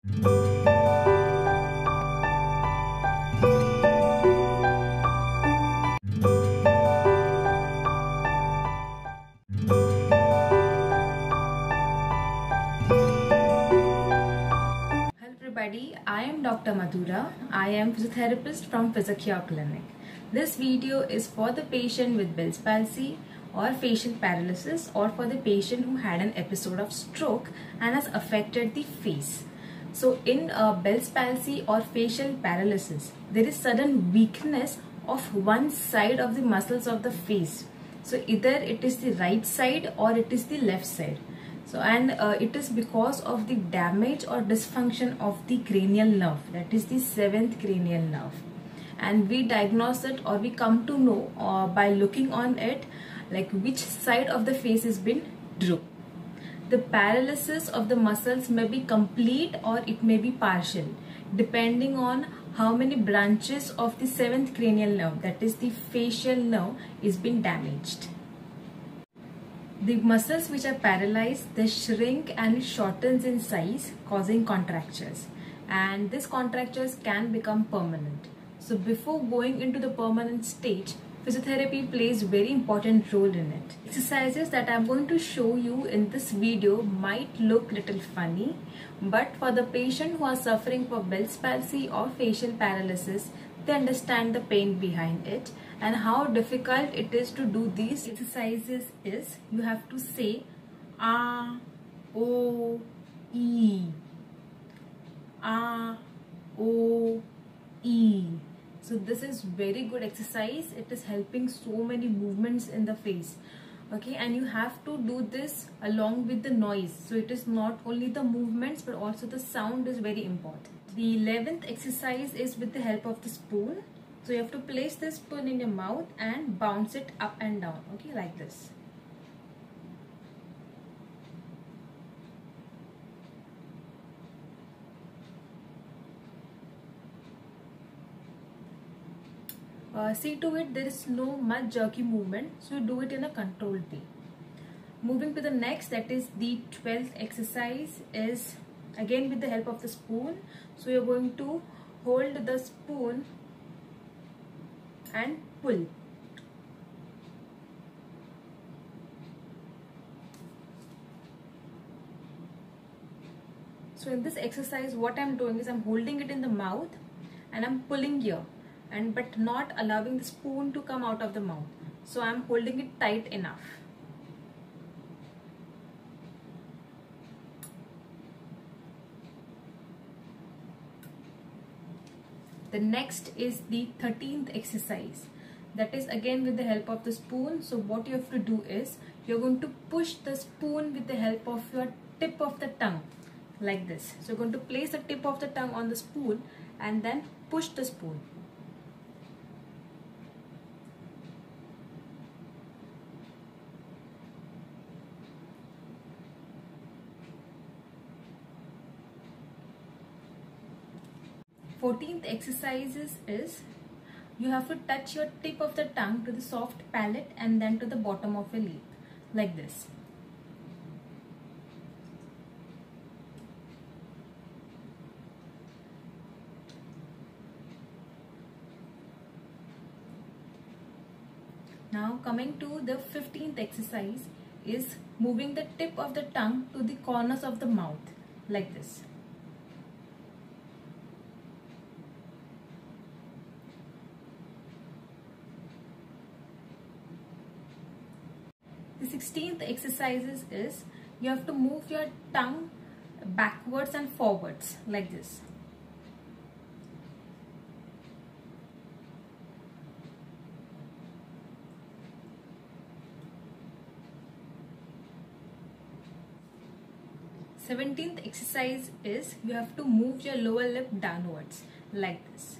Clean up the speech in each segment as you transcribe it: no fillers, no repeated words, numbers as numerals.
Everybody, I am Dr. Madhura. I am physiotherapist from PhysioCure Clinic. This video is for the patient with Bell's palsy or facial paralysis, or for the patient who had an episode of stroke and has affected the face. So in Bell's palsy or facial paralysis, there is sudden weakness of one side of the muscles of the face. So either it is the right side or it is the left side. So it is because of the damage or dysfunction of the cranial nerve, that is the 7th cranial nerve. And we diagnose it, or we come to know by looking on it, like which side of the face has been drooped. The paralysis of the muscles may be complete or it may be partial, depending on how many branches of the 7th cranial nerve, that is the facial nerve, is been damaged. The muscles which are paralyzed, they shrink and it shortens in size, causing contractures, and these contractures can become permanent. So before going into the permanent stage, physiotherapy plays very important role in it. Exercises that I am going to show you in this video might look little funny, but for the patient who are suffering from Bell's palsy or facial paralysis, they understand the pain behind it and how difficult it is to do these exercises. Is you have to say A, O, E, A, O, E. So this is very good exercise. It is helping so many movements in the face. Okay, and you have to do this along with the noise. So it is not only the movements but also the sound is very important. The 11th exercise is with the help of the spoon. So you have to place the spoon in your mouth and bounce it up and down, okay, like this. See to it there is no much jerky movement, so you do it in a controlled way. Moving to the next, that is the 12th exercise, is again with the help of the spoon. So you're going to hold the spoon and pull. So in this exercise, what I'm doing is I'm holding it in the mouth and I'm pulling here, but not allowing the spoon to come out of the mouth. So I'm holding it tight enough. The next is the 13th exercise. That is again with the help of the spoon. So what you have to do is you're going to push the spoon with the help of your tip of the tongue, like this. So you're going to place the tip of the tongue on the spoon and then push the spoon. Fourteenth exercises is you have to touch your tip of the tongue to the soft palate and then to the bottom of your lip, like this. Now coming to the 15th exercise is moving the tip of the tongue to the corners of the mouth, like this. The 16th exercises is you have to move your tongue backwards and forwards, like this. The 17th exercise is you have to move your lower lip downwards, like this.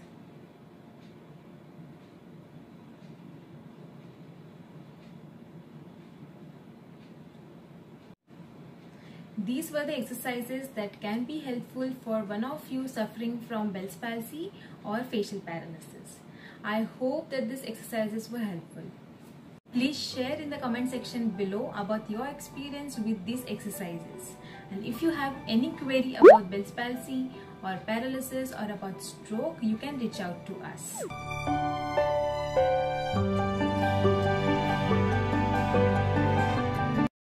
These were the exercises that can be helpful for one of you suffering from Bell's palsy or facial paralysis. I hope that these exercises were helpful. Please share in the comment section below about your experience with these exercises. And if you have any query about Bell's palsy or paralysis or about stroke, you can reach out to us.